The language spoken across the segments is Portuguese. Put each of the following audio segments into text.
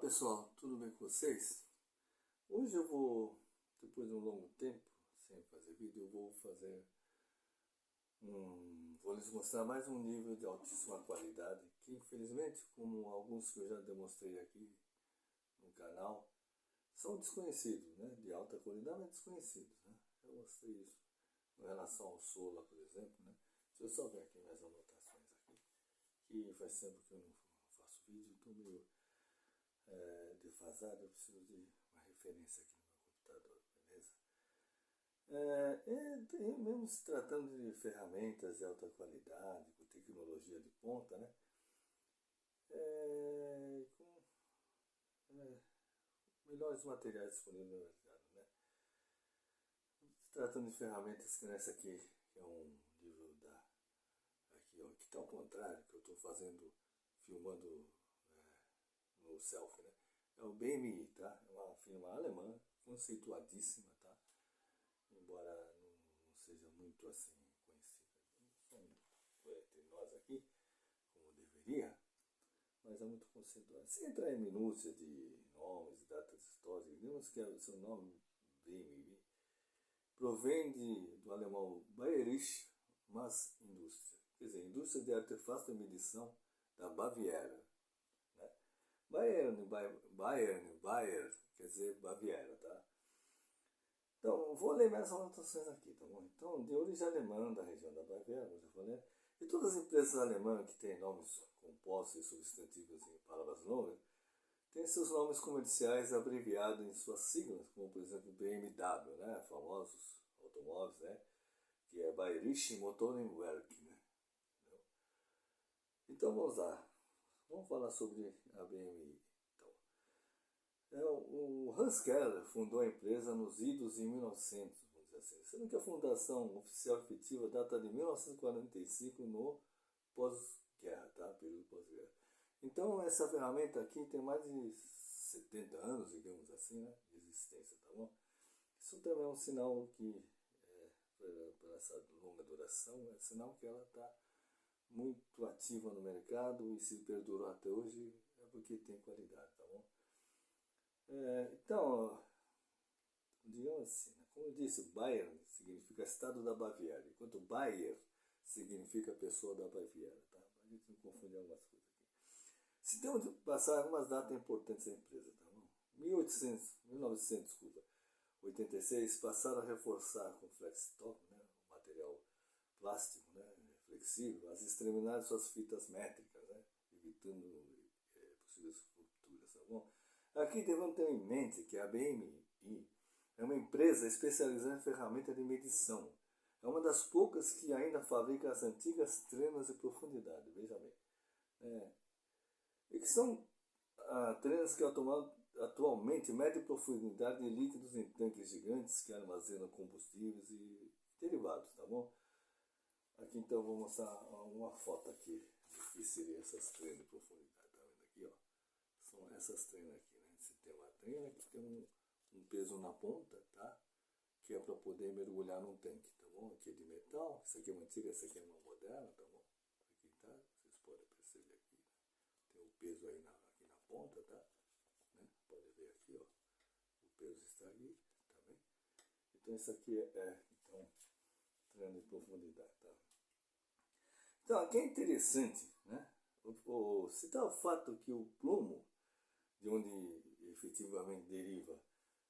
Olá pessoal, tudo bem com vocês? Hoje eu vou, depois de um longo tempo sem fazer vídeo, eu vou lhes mostrar mais um nível de altíssima qualidade, que infelizmente, como alguns que eu já demonstrei aqui no canal, são desconhecidos, né? De alta qualidade, mas desconhecidos, né? Eu mostrei isso em relação ao Sola, por exemplo, né? Deixa eu só ver aqui minhas anotações aqui, que faz tempo que eu não faço vídeo, estou meio defasado, eu preciso de uma referência aqui no meu computador, beleza? Mesmo se tratando de ferramentas de alta qualidade, com tecnologia de ponta, né? Com melhores materiais disponíveis no mercado, né? Se tratando de ferramentas que nessa aqui, que é um nível da... Aqui, ó, que está ao contrário, que eu estou fazendo, filmando no selfie, né? É o BMI, tá? É uma firma alemã, conceituadíssima, tá? Embora não seja muito assim conhecida, não são entre nós aqui, como deveria, mas é muito conceituada. Se entrar em minúcia de nomes, datas históricas, digamos que o seu nome, BMI, provém do alemão Bayerische Massindustrie, quer dizer, indústria de artefatos de medição da Baviera. Né? Bayer, quer dizer Baviera, tá? Então, vou ler minhas anotações aqui, tá bom? Então, de origem alemã, da região da Baviera, como eu já falei, e todas as empresas alemãs que têm nomes compostos e substantivos em palavras longas, têm seus nomes comerciais abreviados em suas siglas, como por exemplo BMW, né? Famosos automóveis, né? Que é Bayerische Motorenwerk, né? Então, vamos lá. Vamos falar sobre a BMW. O Hans Keller fundou a empresa nos idos em 1900, vamos dizer assim, sendo que a fundação oficial efetiva data de 1945, no pós-guerra, tá? Período pós-guerra. Então essa ferramenta aqui tem mais de 70 anos, digamos assim, né, de existência, tá bom? Isso também é um sinal que, por essa longa duração, é um sinal que ela está muito ativa no mercado e se perdurou até hoje é porque tem qualidade, tá bom? Então, digamos assim, né? Como eu disse, Bayern significa estado da Baviera, enquanto Bayer significa pessoa da Baviera, tá? A gente não confunde algumas coisas aqui. Se temos de passar algumas datas importantes da empresa, tá bom? 1986, passaram a reforçar com flextop, né? Um material plástico, né? Flexível, as extremidades de suas fitas métricas, né? Evitando possíveis rupturas, tá bom? Aqui devemos ter em mente que a BMI é uma empresa especializada em ferramentas de medição. É uma das poucas que ainda fabrica as antigas trenas de profundidade, veja bem. E que são trenas que atualmente medem profundidade de líquidos em tanques gigantes que armazenam combustíveis e derivados, tá bom? Aqui então eu vou mostrar uma foto aqui do que seriam essas trenas de profundidade, tá vendo aqui, ó? São essas trenas aqui, né? Você tem uma trena que tem um peso na ponta, tá? Que é para poder mergulhar num tanque, tá bom? Aqui é de metal, essa aqui é uma antiga, essa aqui é uma moderna, tá bom? Aqui tá, vocês podem perceber aqui, né? Tem o peso aí aqui na ponta, tá? Né? Pode ver aqui, ó, o peso está ali, tá bem? Então isso aqui então, treino de profundidade, tá? Então aqui é interessante, né? Citar o fato que o plumo, de onde efetivamente deriva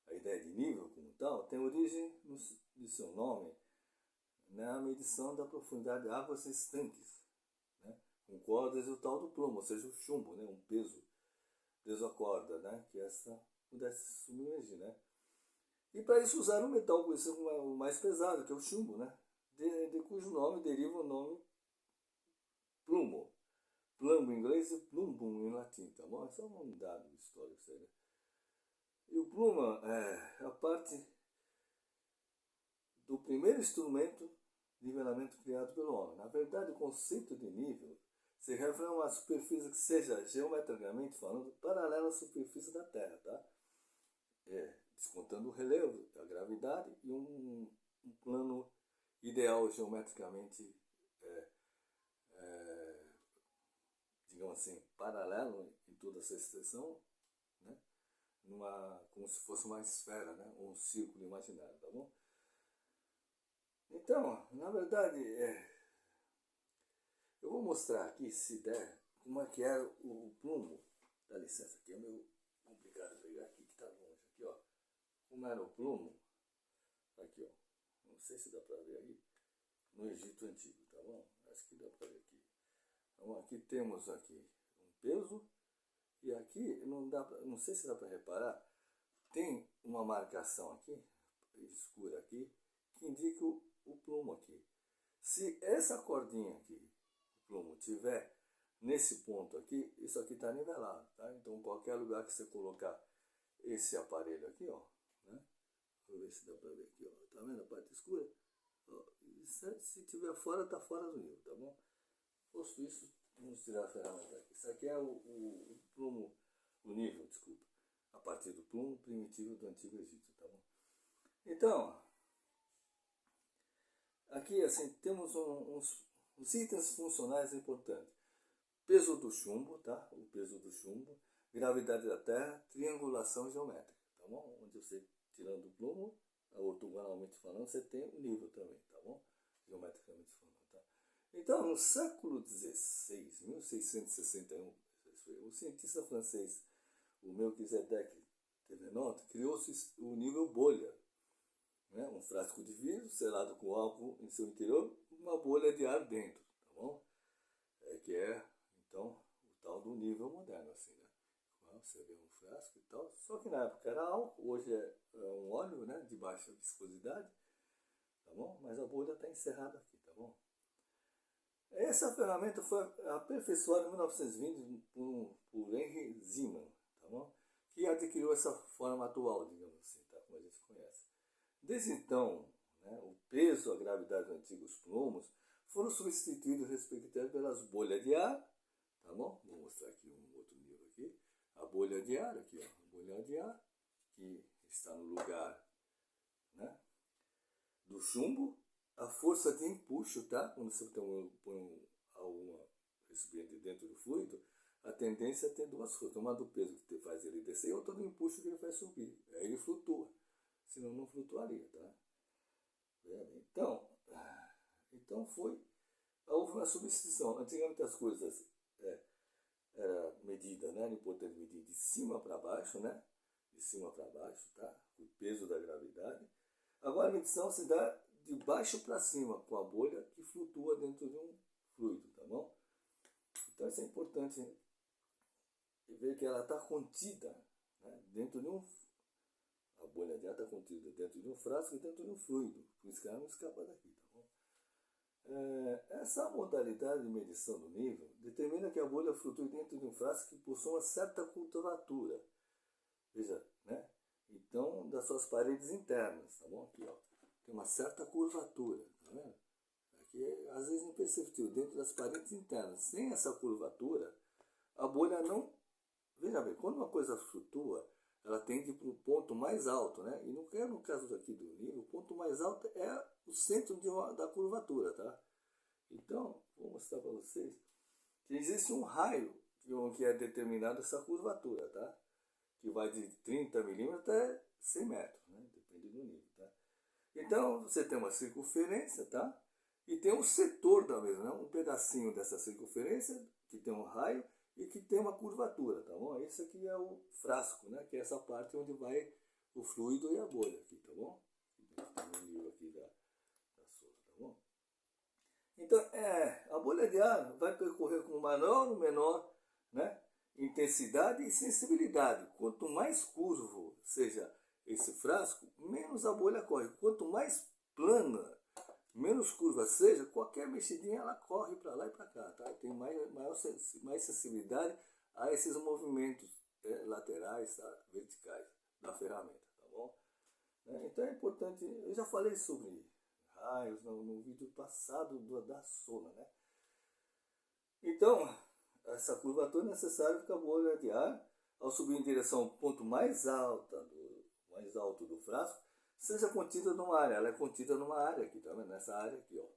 a ideia de nível como tal, tem origem de seu nome na medição da profundidade de águas estanques, né? Com cordas e o tal do plumo, ou seja, o chumbo, né? Um peso a corda, né? Que essa pudesse submergir, né? E para isso usaram um metal conhecido como o mais pesado, que é o chumbo, né? De cujo nome deriva o nome plumo. Plumbo em inglês e plumbum em latim, tá bom? Isso é um dado histórico, sério. E o pluma é a parte do primeiro instrumento de nivelamento criado pelo homem. Na verdade, o conceito de nível se refere a uma superfície que seja, geometricamente falando, paralela à superfície da Terra, tá? Descontando o relevo, a gravidade e um plano ideal geometricamente, digamos assim, paralelo em toda essa extensão, né? Como se fosse uma esfera, né? Ou um círculo imaginário, tá bom? Então, na verdade, eu vou mostrar aqui, se der, como é que é o plumo. Dá licença, aqui é meio complicado pegar aqui, que tá longe. Aqui, ó. Como era o plumo. Aqui, ó. Não sei se dá pra ver aí. No Egito Antigo, tá bom? Acho que dá pra ver aqui. Então, aqui temos aqui um peso. E aqui, não sei se dá pra reparar, tem uma marcação aqui, escura aqui, que indica o plumo aqui. Se essa cordinha aqui, o plumo, tiver nesse ponto aqui, isso aqui está nivelado, tá? Então, qualquer lugar que você colocar esse aparelho aqui, ó, né? Vou ver se dá para ver aqui, ó. Tá vendo a parte escura? Ó, se tiver fora, tá fora do nível, tá bom? Posto isso, vamos tirar a ferramenta aqui. Isso aqui é o plumo, o nível, desculpa. A partir do plumo primitivo do Antigo Egito, tá bom? Então, aqui assim, temos uns itens funcionais importantes. Peso do chumbo, tá? O peso do chumbo, gravidade da Terra, triangulação geométrica, tá bom? Onde você, tirando o plumo, ortogonalmente falando, você tem o nível também, tá bom? Geometricamente falando, tá? Então, no século XVI, 1661, o cientista francês, o Melquisedeque Thevenot, criou o nível bolha, né? Um frasco de vidro selado com álcool em seu interior, uma bolha de ar dentro, tá bom? Que é, então, o tal do nível moderno, assim, né? Você vê um frasco e tal, só que na época era álcool, hoje é um óleo, né, de baixa viscosidade, tá bom? Mas a bolha está encerrada aqui, tá bom? Essa ferramenta foi aperfeiçoada em 1920 por Henry Zeeman, tá bom? Que adquiriu essa forma atual, digamos assim, tá? Como a gente conhece. Desde então, né, o peso, a gravidade dos antigos plumos foram substituídos respectivamente pelas bolhas de ar, tá bom? Vou mostrar aqui um outro nível aqui. A bolha de ar, aqui, ó, a bolha de ar, que está no lugar, né, do chumbo. A força de empuxo, tá? Quando você põe alguma recipiente dentro do fluido, a tendência é ter duas forças. Uma do peso que faz ele descer e outra do empuxo que ele faz subir. Aí ele flutua. Senão não flutuaria, tá? Então houve uma substituição. Antigamente as coisas era medida, né? Era importante medir de cima para baixo, né? De cima para baixo, tá? O peso da gravidade. Agora a medição se dá de baixo para cima, com a bolha que flutua dentro de um fluido, tá bom? Então isso é importante ver que ela está contida, né? Dentro de um... A bolha de ar está contida dentro de um frasco e dentro de um fluido. Por isso que ela não escapa daqui, tá bom? Essa modalidade de medição do nível determina que a bolha flutue dentro de um frasco que possui uma certa curvatura. Veja, né? Então, das suas paredes internas, tá bom? Aqui, ó, tem uma certa curvatura, tá vendo? Aqui é, às vezes, imperceptível, dentro das paredes internas. Sem essa curvatura, a bolha não... Veja bem, quando uma coisa flutua, ela tende para o ponto mais alto, né? E no caso aqui do nível, o ponto mais alto é o centro da curvatura, tá? Então, vou mostrar para vocês que existe um raio que é determinado essa curvatura, tá? Que vai de 30 milímetros até 100 metros, né? Depende do nível, tá? Então, você tem uma circunferência, tá? E tem um setor da mesma, né? Um pedacinho dessa circunferência que tem um raio e que tem uma curvatura, tá bom? Esse aqui é o frasco, né? Que é essa parte onde vai o fluido e a bolha aqui, tá bom? Tem um nível aqui da sola, tá bom? Então, a bolha de ar vai percorrer com maior ou menor, né, intensidade e sensibilidade. Quanto mais curvo seja esse frasco, menos a bolha corre. Quanto mais plana, menos curva seja, qualquer mexidinha ela corre para lá e para cá, tá? Tem mais sensibilidade a esses movimentos laterais, tá? Verticais da ferramenta, tá bom? Então é importante, eu já falei sobre raios no vídeo passado da sola, né? Então, essa curvatura é necessária que a bolha de ar, ao subir em direção ao ponto mais alto do frasco, seja contida numa área. Ela é contida numa área aqui, tá vendo? Nessa área aqui, ó.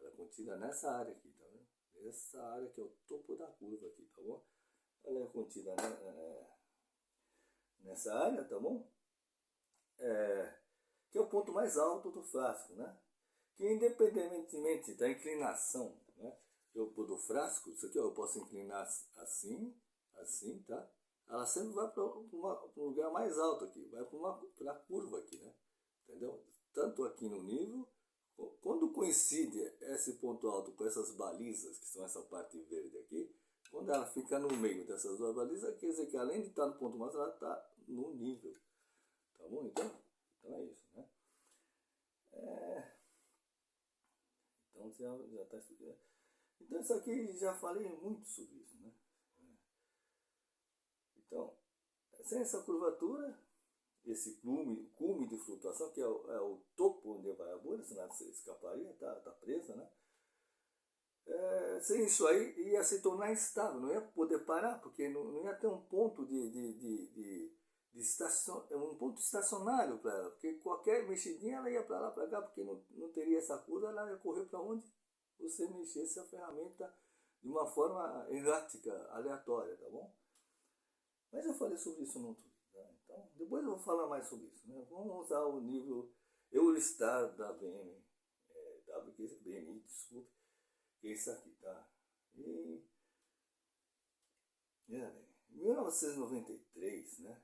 Ela é contida nessa área aqui, tá vendo? Essa área aqui é o topo da curva aqui, tá bom? Ela é contida, né? nessa área, tá bom? Que é o ponto mais alto do frasco, né? Que independentemente da inclinação, né, do frasco, isso aqui ó, eu posso inclinar assim, assim, tá? Ela sempre vai para um lugar mais alto aqui, vai para a curva aqui, né? Entendeu? Tanto aqui no nível, quando coincide esse ponto alto com essas balizas, que são essa parte verde aqui, quando ela fica no meio dessas duas balizas, quer dizer que além de estar no ponto mais alto, ela está no nível. Tá bom? Então é isso, né? Então já está estudando. Então isso aqui já falei muito sobre isso, né? Então, sem essa curvatura, esse cume de flutuação, que é o topo onde vai a bolha, senão você escaparia, tá presa, né? Sem isso aí ia se tornar instável, não ia poder parar, porque não ia ter um ponto um ponto estacionário para ela, porque qualquer mexidinha ela ia para lá, para cá, porque não teria essa curva, ela ia correr para onde você mexesse a ferramenta de uma forma errática, aleatória, tá bom? Mas eu falei sobre isso no outro vídeo, né? Então depois eu vou falar mais sobre isso, né? Vamos usar o nível Eurostar da BMI, desculpe, que é isso aqui, tá? E em 1993, né?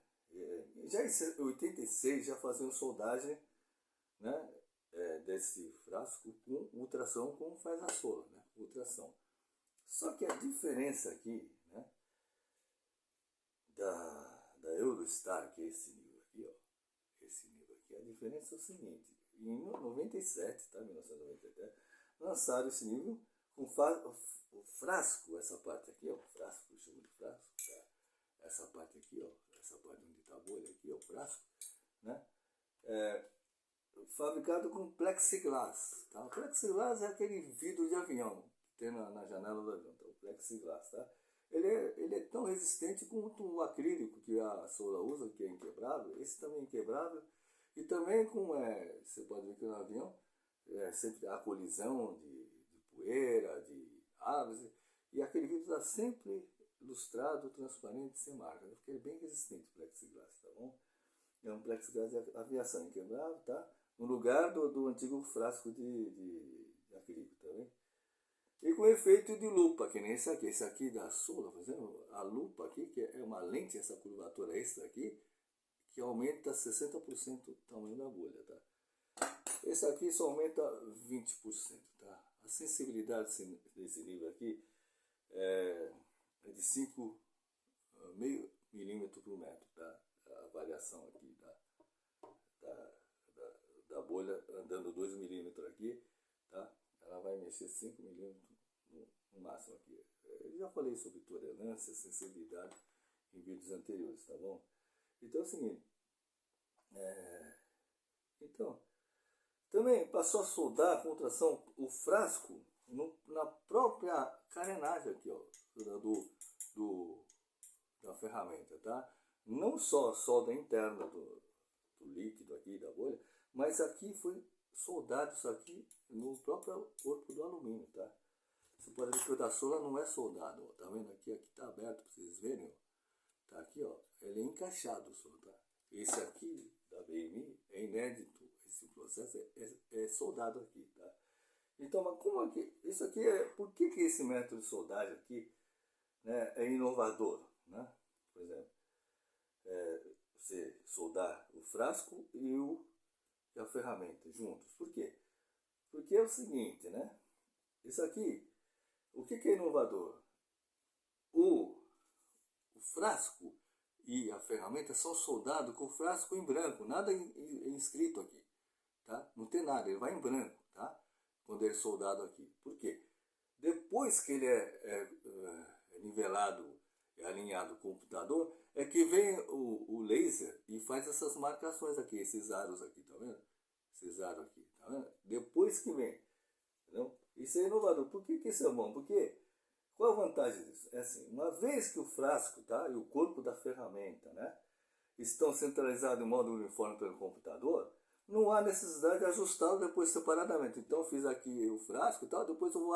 Já em 86 já faziam soldagem, né, desse frasco com ultrassom, como faz a sola, né? Ultrassom. Só que a diferença aqui, né, da Eurostar, que é esse nível aqui, ó, esse nível aqui, a diferença é o seguinte: em 97, tá? 1997, lançaram esse nível com o frasco, essa parte aqui, ó, o frasco, eu chamo de frasco, tá? Essa parte aqui, ó, essa parte onde está a bolha aqui, ó, o frasco, né? Fabricado com plexiglass, tá? O plexiglass é aquele vidro de avião que tem na janela do avião, tá? O plexiglass, tá? Ele é tão resistente quanto o acrílico que a Sola usa, que é inquebrável. Esse também é inquebrável. E também você pode ver que no avião sempre há colisão de poeira, de aves, e aquele vidro está sempre lustrado, transparente, sem marca, porque ele é bem resistente, o plexiglass, tá bom? É um plexiglass de aviação inquebrável, tá? No lugar do antigo frasco de acrílico, tá vendo? E com efeito de lupa, que nem esse aqui da Sola, fazendo a lupa aqui, que é uma lente, essa curvatura extra aqui, que aumenta 60% o tamanho da bolha, tá? Esse aqui só aumenta 20%, tá? A sensibilidade desse livro aqui é de 5,5 milímetros por metro, tá? A variação aqui da bolha andando 2 milímetros aqui, tá? Ela vai mexer 5 milímetros no máximo aqui. Eu já falei sobre tolerância, sensibilidade em vídeos anteriores, tá bom? Então é o seguinte, então, também passou a soldar com tração o frasco na própria carenagem aqui, ó, da ferramenta, tá? Não só a solda interna do líquido aqui, da bolha, mas aqui foi soldado isso aqui no próprio corpo do alumínio, tá? Você pode ver que o da sola não é soldado, ó, tá vendo aqui? Aqui tá aberto para vocês verem, ó. Tá aqui, ó, ele é encaixado só, tá? Esse aqui da BMI é inédito, esse processo é soldado aqui, tá? Então, mas como é que isso aqui por que esse método de soldagem aqui, né, é inovador, né? Por exemplo, você soldar o frasco e a ferramenta juntos. Por quê? Porque é o seguinte, né? Isso aqui, o que é inovador? O frasco e a ferramenta são soldados com o frasco em branco, nada inscrito aqui, tá? Não tem nada, ele vai em branco, tá? Quando ele é soldado aqui. Por quê? Depois que ele é nivelado e alinhado com o computador, é que vem o laser e faz essas marcações aqui, esses aros aqui, tá vendo? Esses aros aqui, tá vendo? Depois que vem, entendeu? Isso é inovador. Por que isso é bom? Porque qual a vantagem disso? É assim, uma vez que o frasco, tá, e o corpo da ferramenta, né, estão centralizados em modo uniforme pelo computador, não há necessidade de ajustá-lo depois separadamente. Então eu fiz aqui o frasco e tal, depois eu vou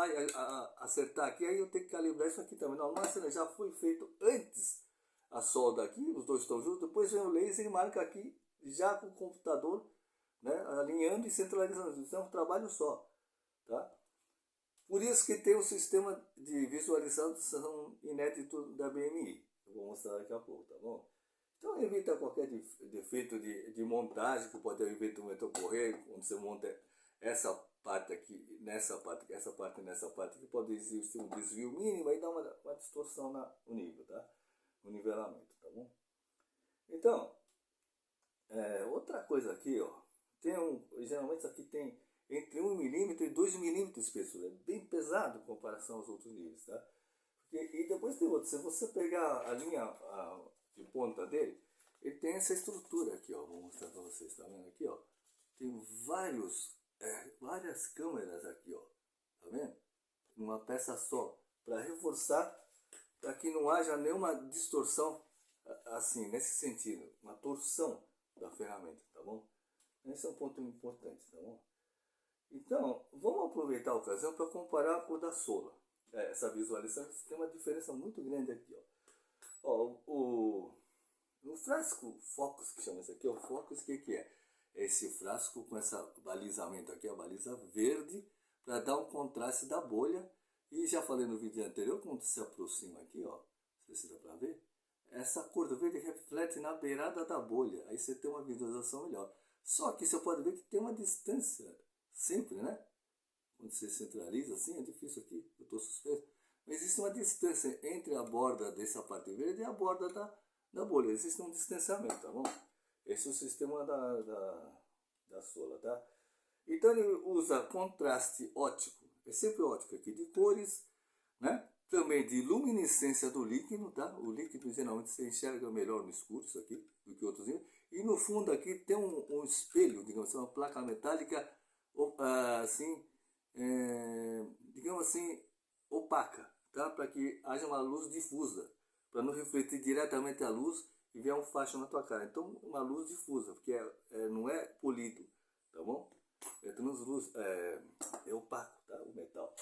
acertar aqui, aí eu tenho que calibrar isso aqui também. Não, mas já foi feito antes a solda aqui, os dois estão juntos, depois vem o laser e marca aqui, já com o computador, né, alinhando e centralizando. Isso é um trabalho só. Tá? Por isso que tem um sistema de visualização inédito da BMI. Eu vou mostrar daqui a pouco, tá bom? Então evita qualquer defeito de montagem que pode eventualmente ocorrer quando você monta essa parte aqui, nessa parte, essa parte nessa parte, que pode existir um desvio mínimo e dar uma distorção no nível, tá? No nivelamento, tá bom? Então, outra coisa aqui, ó, geralmente isso aqui tem entre 1 milímetro e 2 milímetros de espessura, é bem pesado em comparação aos outros níveis, tá? E depois tem outro, se você pegar a linha de ponta dele, ele tem essa estrutura aqui, ó, vou mostrar para vocês, tá vendo aqui, ó? Tem várias câmeras aqui, ó, tá vendo? Numa peça só, para reforçar, para que não haja nenhuma distorção, assim, nesse sentido, uma torção da ferramenta, tá bom? Esse é um ponto importante, tá bom? Então, vamos aproveitar a ocasião para comparar com o da Sola. Essa visualização tem uma diferença muito grande aqui, ó. No frasco Focus, que chama isso aqui, o Focus, o que é? Esse frasco com essa balizamento aqui, a baliza verde, para dar um contraste da bolha. E já falei no vídeo anterior, quando se aproxima aqui, ó, não sei se dá para ver, essa cor do verde reflete na beirada da bolha, aí você tem uma visualização melhor. Só que você pode ver que tem uma distância, sempre, né? Quando você centraliza assim, é difícil aqui, eu estou suspeito. Mas existe uma distância entre a borda dessa parte verde e a borda da bolha. Existe um distanciamento, tá bom? Esse é o sistema da Sola, tá? Então ele usa contraste óptico, é sempre óptico aqui, de cores, né? Também de luminescência do líquido, tá? O líquido geralmente você enxerga melhor no escuro, isso aqui, do que outros níveis. E no fundo aqui tem um espelho, digamos assim, uma placa metálica, assim, digamos assim, opaca, tá? Para que haja uma luz difusa, para não refletir diretamente a luz e vier um facho na tua cara. Então, uma luz difusa, porque não é polido, tá bom? É translúcido, é opaco, tá? O metal.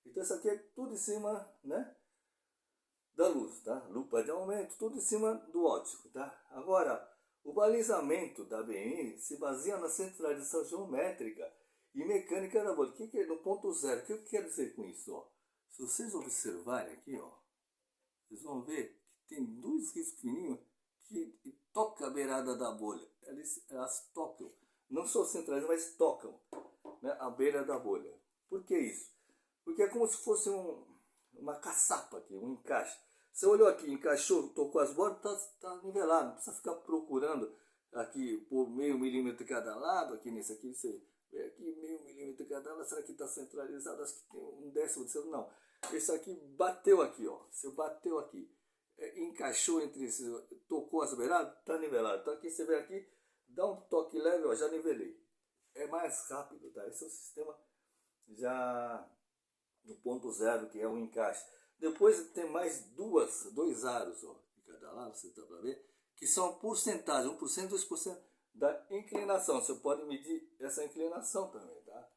Então, isso aqui é tudo em cima, né, da luz, tá? Lupa de aumento, tudo em cima do óptico, tá? Agora, o balizamento da BMI se baseia na centralização geométrica e mecânica da bolha. O que é no ponto zero? O que eu quero dizer com isso? Ó? Se vocês observarem aqui, ó, vocês vão ver que tem dois riscos fininhos que tocam a beirada da bolha. Elas tocam, não só centralizadas, mas tocam, né, a beira da bolha. Por que isso? Porque é como se fosse uma caçapa aqui, um encaixe. Você olhou aqui, encaixou, tocou as bordas, está nivelado. Não precisa ficar procurando aqui por meio milímetro cada lado. Aqui nesse aqui, você vê aqui meio milímetro cada lado. Será que está centralizado? Acho que tem um décimo de segundo. Não. Esse aqui bateu aqui, ó. Você bateu aqui. Encaixou entre esses, tocou as beiradas, está nivelado. Então aqui você vê aqui, dá um toque leve, ó, já nivelei. É mais rápido, tá? Esse é o sistema já no ponto zero, que é o encaixe. Depois tem mais dois aros, ó, de cada lado, você está para ver, que são porcentagem, 1%, 2% da inclinação. Você pode medir essa inclinação também, tá?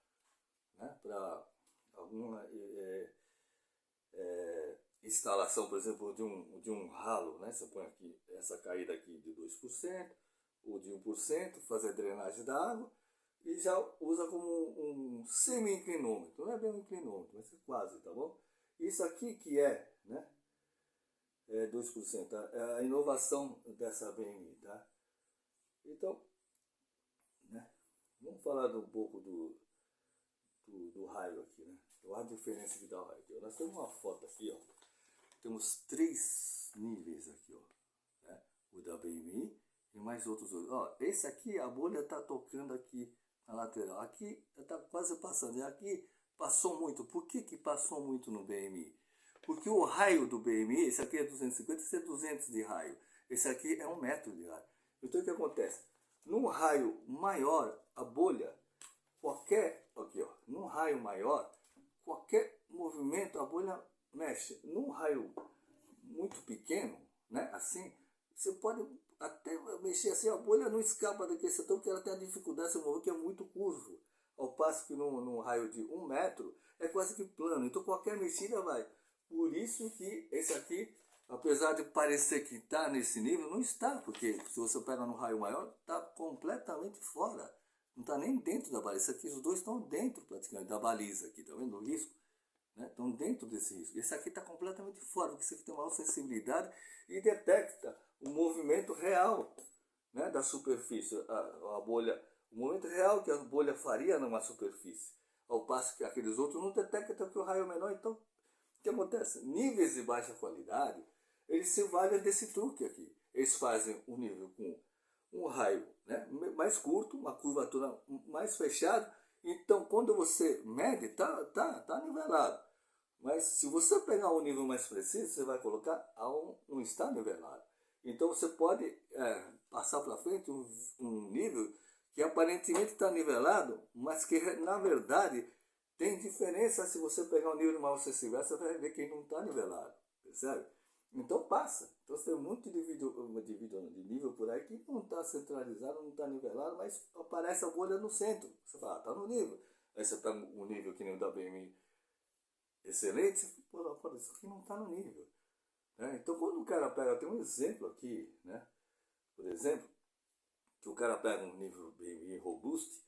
Né? Para alguma instalação, por exemplo, de um ralo, né? Você põe aqui essa caída aqui de 2% ou de 1%, fazer a drenagem da água, e já usa como um semi-inclinômetro. Não é bem um inclinômetro, mas é quase, tá bom? Isso aqui que né? 2%, tá? É a inovação dessa BMI, tá? Então, né? Vamos falar um pouco do raio aqui, né? A diferença que dá o raio. Nós temos uma foto aqui, ó. Temos 3 níveis aqui, ó. Né? O da BMI e mais outros dois. Ó, esse aqui, a bolha está tocando aqui na lateral. Aqui está quase passando. E aqui passou muito. Por que passou muito no BMI? Porque o raio do BMI, esse aqui é 250, esse é 200 de raio. Esse aqui é 1 metro de raio. Então o que acontece? Num raio maior, a bolha, aqui, ó, num raio maior, qualquer movimento, a bolha mexe. Num raio muito pequeno, né, assim, você pode até mexer assim, a bolha não escapa daquele setor, porque ela tem a dificuldade de se mover, que é muito curvo. Ao passo que num raio de 1 metro, é quase que plano. Então qualquer mexida vai. Por isso que esse aqui apesar de parecer que está nesse nível, não está, porque se você pega no raio maior, está completamente fora. Não está nem dentro da baliza. Aqui os dois estão dentro praticamente da baliza, aqui, tá vendo o risco? Né? Estão dentro desse risco. Esse aqui está completamente fora, porque esse aqui tem maior sensibilidade e detecta o movimento real, né, da superfície, a bolha, o movimento real que a bolha faria numa superfície, ao passo que aqueles outros não detectam porque o raio é menor. Então, o que acontece? Níveis de baixa qualidade, eles se valem desse truque aqui. Eles fazem um nível com um raio, né, mais curto, uma curvatura mais fechada. Então, quando você mede, tá nivelado. Mas se você pegar um nível mais preciso, você vai colocar não está nivelado. Então você pode passar para frente um nível que aparentemente está nivelado, mas que na verdade tem diferença. Se você pegar um nível mais acessível, você vai ver que não está nivelado, percebe? Então passa. Então você tem muito de nível por aí que não está centralizado, não está nivelado, mas aparece a bolha no centro. Você fala, está no nível. Aí você pega um nível que nem o da BMI excelente, você fala, pô, isso aqui não está no nível. Né? Então quando o cara pega, tem um exemplo aqui, né? Por exemplo, que o cara pega um nível BMI robusto,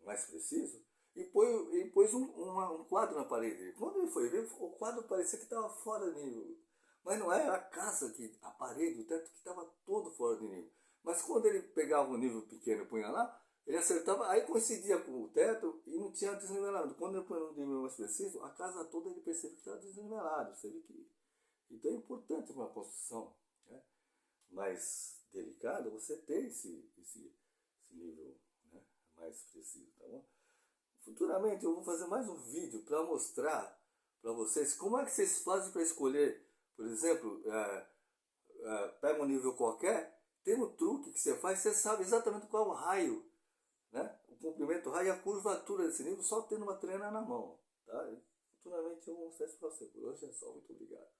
mais preciso, e pôs um quadro na parede. Quando ele foi ver, o quadro parecia que estava fora de nível. Mas não era a casa, a parede, o teto que estava todo fora de nível. Mas quando ele pegava um nível pequeno e punha lá, ele acertava, aí coincidia com o teto e não tinha desnivelado. Quando ele põe um nível mais preciso, a casa toda ele percebe que estava desnivelado. Você vê que então é importante uma construção, né, mais delicada, você ter esse nível, né, mais preciso, tá bom? Futuramente eu vou fazer mais um vídeo para mostrar para vocês como é que vocês fazem para escolher, por exemplo, pega um nível qualquer, tem um truque que você faz, você sabe exatamente qual é o raio, né, o comprimento, o raio e a curvatura desse nível, só tendo uma trena na mão, tá? Futuramente eu vou mostrar isso para você. Por hoje é só, muito obrigado.